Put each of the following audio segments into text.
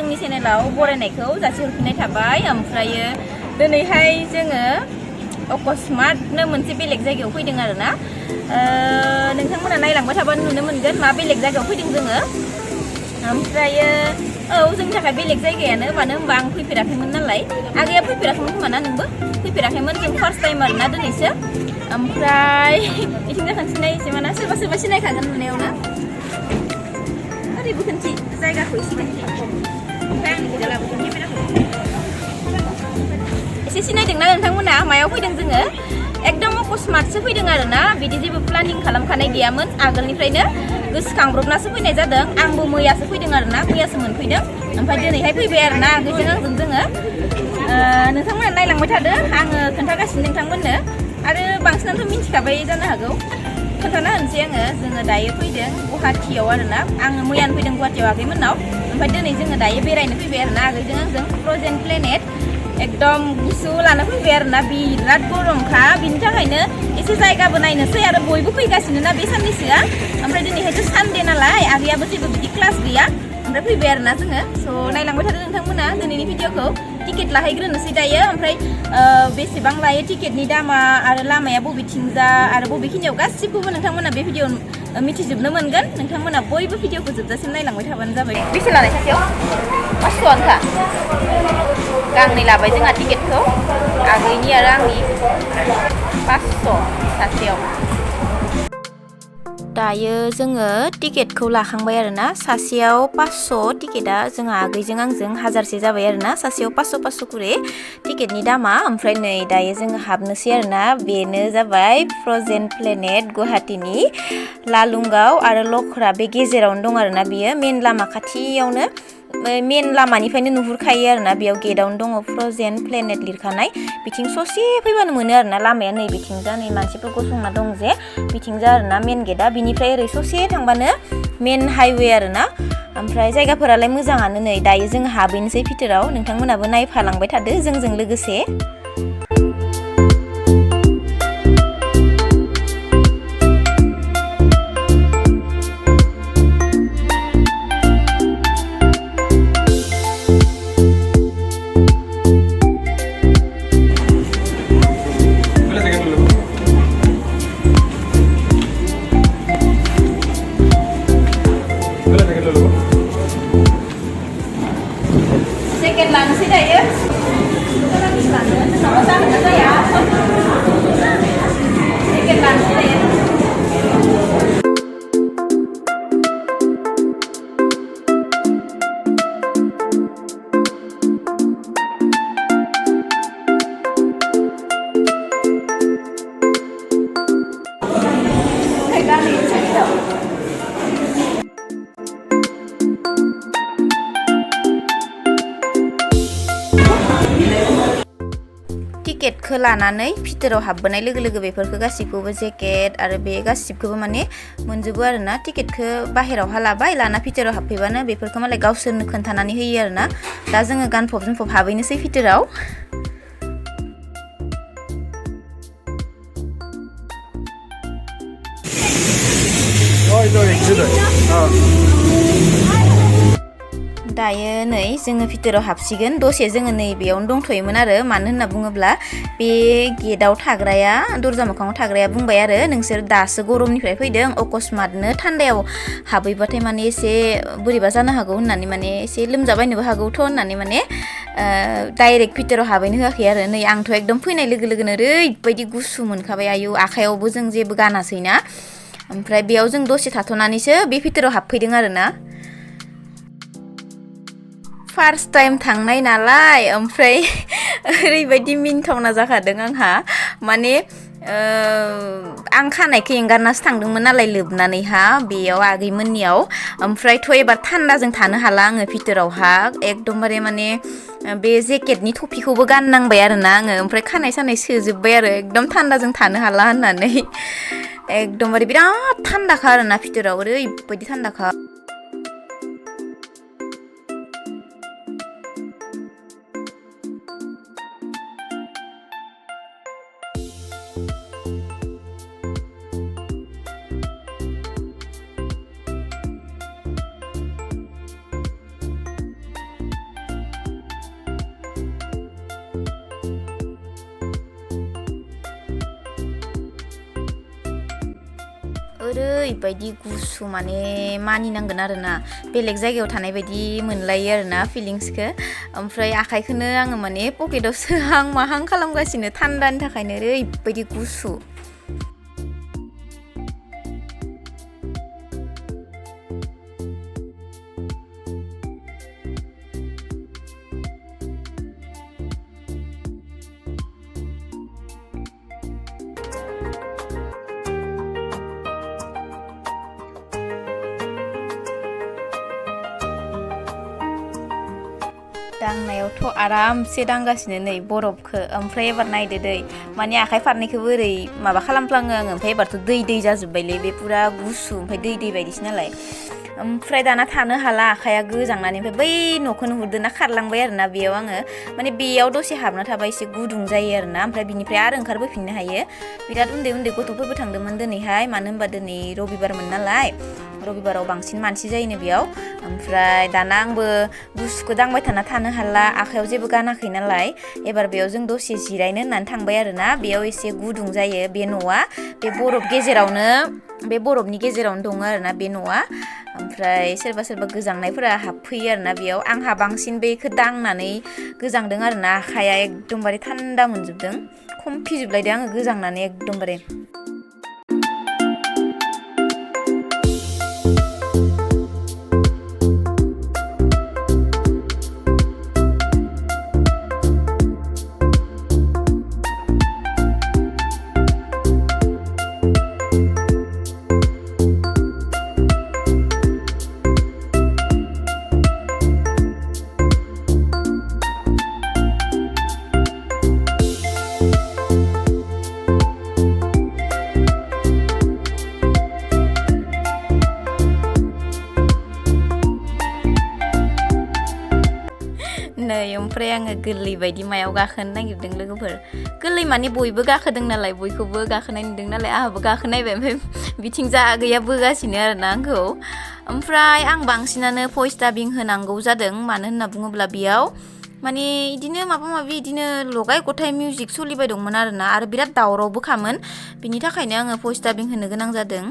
जोंनि चेनेलाव बरायनायखौ जासिहरफिननाय थाबाय ओमफ्रायो दिनैहाय जोङो अकस्मातनो मोनसे बेलेग जायगायाव फैदों आरोना नोंथांमोना नायलांबाय थाबानो नुनो मोनगोन मा बेलेग जायगायाव फैदों जोङो ओमफ्रायो जोंनि थाखाय बेलेग जायगायानो मानो होनबा आं फैफेराखैमोन नालाय आगैया फैफेराखैमोन खोमा ना नोंबो फैफेराखैमोन जों फार्स्ट टाइम आरोना दिनैसो ओमफ्राय बिथिंजा खिन्थिनाय एसे माना सोरबा सोरबा सिनायखागोन नुनायावनो ओरैबो खिन्थि जायगाखौ एसे खिन्थि ओमफ्राय आंनि गोजा लाबोगोन केमेराखौ एसे सिनायदोंना नोंथांमोना मायाव फैदों जोङो एकदम अकस्मातसो फैदों आरोना बिदि जेबो प्लानिं खालामखानाय गैयामोन आगोलनिफ्रायनो गोसोखांब्रबनासो फैनाय जादों आंबो मैयासो फैदों आरोना मैयासो मोनफैदों ओमफ्राय दिनैहाय फैबाय आरोना आगैजों आंजों जोङो नोंथांमोना नायलांबाय थादो आङो खोन्थागासिनो नोंथांमोननो आरो बांसिनाथ' मिन्थिखाबाय जानो हागौ खोन्थाना होनोसै आङो जोङो दायो फैदों गुवाहाटियाव आरोना आङो मैयानो फैदों गुवाहाटियाव आगैमोननाव ओमफ्राय दिनै जोङो दायो बेरायनो फैबाय आरोना आगैजों आंजों फ्रजेन प्लेनेट एकदम गुसु लाना फैबाय आरोना बिराद गरमखा बिनि थाखायनो एसे जायगाबो नायनोसै आरो बयबो फैगासिनो ना बे साननैसोआ ओमफ्राय दिनैहायथ' सानदे नालाय आगैयाबो जेबो बिदि क्लास गैया ओमफ्राय फैबाय आरोना जोङो स' नायलांबाय थादो नोंथांमोना दिनैनि भिडिअखौ टिकेट लाहैग्रोनोसै दायो ओमफ्राय बेसेबां लायो टिकेटनि दामा आरो लामाया बबेथिंजा आरो बबेखिनियाव गासिबखौबो नोंथांमोना बे भिडिअ मिथिजोबनो मोनगोन नोंथांमोना बयबो भिडिअखौ जोबजासिम नायलांबाय थाबानो जाबाय बेसे लानाय सासेयाव 500आनोखा गांनै लाबाय जोंहा टिकेटखौ आगैनि आरो आंनि 500 सासेयाव दायो जोङो टिकेटखौ लाखांबाय आरोना सासेयाव 500 टिकेटआ जोंहा आगैजों आंजों 1000से जाबाय आरोना सासेयाव 500 करि टिकेटनि दामा ओमफ्राय नै दायो जोङो हाबनोसै आरोना बेनो जाबाय फ्रजेन प्लेनेट गुवाहाटीनि लालुंगाव आरो लखरा बे गेजेरावनो दं आरोना बियो मेन लामा खाथियावनो मेन लामानिफ्रायनो नुहुरखायो आरोना बेयाव गेटआवनो दङ फ्रजेन प्लेनेट लिरखानाय बिथिं ससे फैबानो मोनो आरोना लामाया नै बिथिंजा नै मानसिफोर गसंना दं जे बिथिंजा आरोना मेन गेटआ बिनिफ्राय ओरै ससे थांबानो मेन हाइवे आरोना ओमफ्राय जायगाफोरालाय मोजाङानो नै दायो जों हाबहैनोसै भितोराव नोंथांमोनाबो नायफालांबाय थादो जोंजों लोगोसे लानोसै दायो जोंनाव जागोन ना जाया टिकेट लानोसै दायो टिकेटखौ लानानै भितोराव हाबबोनाय लोगो लोगो बेफोरखौ गासिखौबो जेकेट आरो बे गासिबखौबो माने मोनजोबो आरोना टिकेटखौ बाहेरावहा लाबाय लाना भितोराव हाबफैबानो बेफोरखौ मालाय गावसोरनो खोन्थानानै होयो आरोना दा जोङो गानफब जोमफब हाबहैनोसै भितोराव दायो नै जोङो भितोराव हाबसिगोन दसे जोङो नै बेयावनो दंथ'योमोन आरो मानो होनना बुङोब्ला बे गेटआव थाग्राया दरजा मोखाङाव थाग्राया बुंबाय आरो नोंसोर दासो गरमनिफ्राय फैदों अकस्मातनो थान्दायाव हाबहैबाथाय माने एसे बोरैबा जानो हागौ होननानै माने एसे लोमजाबायनोबो हागौथ' होननानै माने डाइरेक्ट भितोराव हाबहैनो होआखै आरो नै आंथ' एकदम फैनाय लोगो लोगोनो ओरैबायदि गुसु मोनखाबाय आयु आखायावबो जों जेबो गानासैना ओमफ्राय बेयाव जों दसे थाथ'नानैसो बे भितोराव हाबफैदों आरोना फार्स्ट टाइम थांनाय नालाय ओमफ्राय ओरैबायदि मिनिथावना जाखादों आंहा माने आं खानायखौ एंगारनासो थांदोंमोन नालाय लोबनानैहा बेयाव आगैमोननियाव ओमफ्रायथ' एबार थान्दाजों थानो हाला आङो भितोरावहा एकदमबारे माने बे जेकेटनि टपिखौबो गाननांबाय आरोना आङो ओमफ्राय खानाय सानाय सोजोब्बाय आरो एकदम थान्दाजों थानो हाला होननानै एकदमबारे बिराद थान्दाखा आरोना भितोराव ओरैबायदि थान्दाखा ओरैबायदि गुसु माने मानिनांगोन आरोना बेलेग जायगायाव थानाय बायदि मोनलायो आरोना फिलिंसखौ ओमफ्राय आखाइखौनो आङो माने पकेटाव सोहां माहां खालामगासिनो थान्दानि थाखायनो ओरैबायदि गुसु दांनायावथ' आरामसे दांगासिनो नै बरफखौ ओमफ्राय एबार नायदो दै माने आखाइ फारनैखौबो ओरै माबा खालामफ्लाङो आङो ओमफ्राय एबारथ' दै जाजोब्बायलै बे पुरा गुसु ओमफ्राय दै बायदिसो नालाय ओमफ्राय दाना थानो हाला आखाइया गोजांनानै ओमफ्राय बै न'खौ नुहुरदोंना खारलांबाय आरोना बेयाव आङो माने बेयाव दसे हाबना थाबा एसे गुदुं जायो आरोना ओमफ्राय बिनिफ्राय आरो ओंखारबोफिननो हायो बिराद उन्दै गथ'फोरबो थांदोंमोन दिनैहाय मानो होनबा दिनै रबिबारमोन नालाय रबिबाराव बांसिन मानसि जायोनो बेयाव ओमफ्राय दाना आंबो गुसुखौ दांबाय थानो हाला आखाइयाव जेबो गानाखै नालाय एबार बेयाव जों दसे जिरायनो होननानै थांबाय आरोना बेयाव एसे गुदुं जायो बे न'आ बे बरफनि गेजेरावनो दङ आरोना बे न'आ ओमफ्राय सोरबा गोजांनायफोरा हाबफैयो आरोना बेयाव आंहा बांसिन बेखौ दांनानै गोजांदों आरोना आखाइया एकदमबारे थान्दा मोनजोबदों खमफिजोबलायदों आङो गोजांनानै एकदमबारे नै ओमफ्राय आङो गोरलै बायदि मायाव गाखोनो नागिरदों लोगोफोर गोरलै माने बयबो गाखोदों नालाय बयखौबो गाखोनाय नुदों नालाय आंहाबो गाखोनायबाय ओमफ्राय बिथिं जा गैया बोगासिनो आरोना आंखौ ओमफ्राय आं बांसिनानो भइस डाबिं होनांगौ जादों मानो होनना बुङोब्ला बेयाव माने इदिनो माबा माबि इदिनो लगाय गथाय मिउजिक सोलिबाय दंमोन आरोना आरो बिराद दावरावबो खामोन बिनि थाखायनो आङो भइस डाबिं होनो गोनां जादों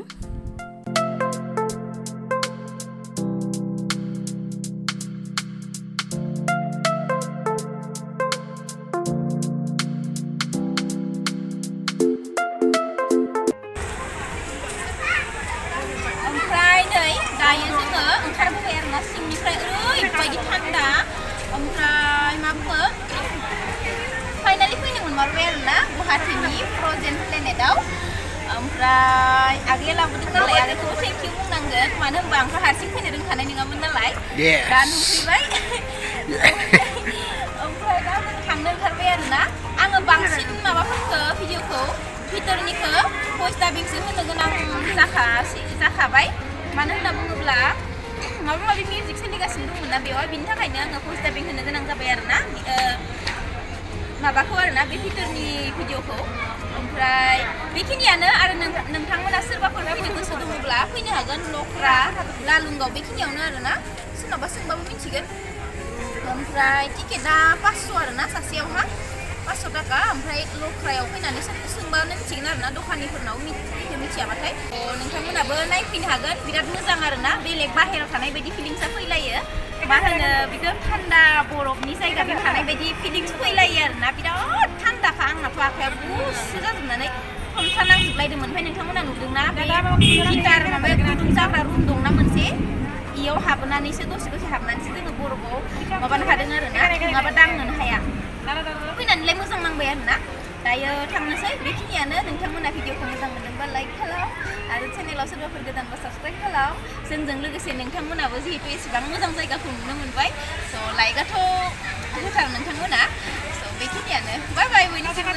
दायो जोङो ओंखारबोबाय आरोना सिंनिफ्राय ओरैबायदि थान्दा ओमफ्राय मा बुङो फाइनालि फैनो मोनमारबाय आरोना गुवाहाटीनि फ्रजेन प्लेनेटआव ओमफ्राय आगैया लाबोदों नालाय आगैखौबो थेंक इउ बुंनांगोन मानो होनबा आंथ' हारसिं फैनो रोंखानाय नङामोन नालाय दा नुफैबाय ओमफ्राय दा जों थांनो ओंखारबाय आरोना आङो बांसिन माबाफोरखौ भिडिअखौ भितरनिखौ भइस डाबिंसो होनो गोनां जाखाबाय मानो होनना बुङोब्ला माबा माबि मिउजिक सोलिगासिनो दंमोन ना बेवहाय बिनि थाखायनो आङो भइस डाबिं होनो गोनां जाबाय आरोना माबाखौ आरोना बे भितरनि भिडिअखौ ओमफ्राय बेखिनियानो आरो नोंथांमोना सोरबाफोर फैनो गोसो दङब्ला फैनो हागोन लख्रा लालुंगाव बेखिनियावनो आरोना सोरनावबा सोंबाबो मिथिगोन ओमफ्राय टिकेटआ 500 आरोना सासेयावहा 500 थाखा ओमफ्राय लख्रायाव फैनानै सोंबानो मिथिगोन आरोना दखानिफोरनाव मिथियाबाथाय नोंथांमोनाबो नायफैनो हागोन बिराद मोजां आरोना बेलेग बाहेरायाव थानाय बायदि फिलिंसा फैलायो मा होनो बिदिनो थान्दा बरफनि जायगा बे थानाय बायदि फिलिंस फैलायो आरोना बिराद थान्दाखा आंनाथ' आखाइया गुसु जाजोबनानै हमथा नांजोबलायदोंमोन ओमफ्राय नोंथांमोना नुदोंना बे हिटार माबाया गुदुं जाग्रा रुम दंना मोनसे इयाव हाबनानैसो दसे हाबनानैसो जोङो बरफआव माबानो हादों आरोना नङाबा दांनोनो हाया फैनानैलाय मोजां नांबाय आरोना दायो थांनोसै बेखिनियानो नोंथांमोना भिडिअखौ मोजां मोनदोंबा लाइक खालाम आरो चेनेलाव सोरबाफोर गोदानबा साबस्क्राइब खालाम जोंजों लोगोसे नोंथांमोनाबो जिहेतु एसेबां मोजां जायगाखौ नुनो मोनबाय स' लाइकआथ' होथार नोंथांमोना स' बेखिनियानो बाय बाय बयनिसिमबो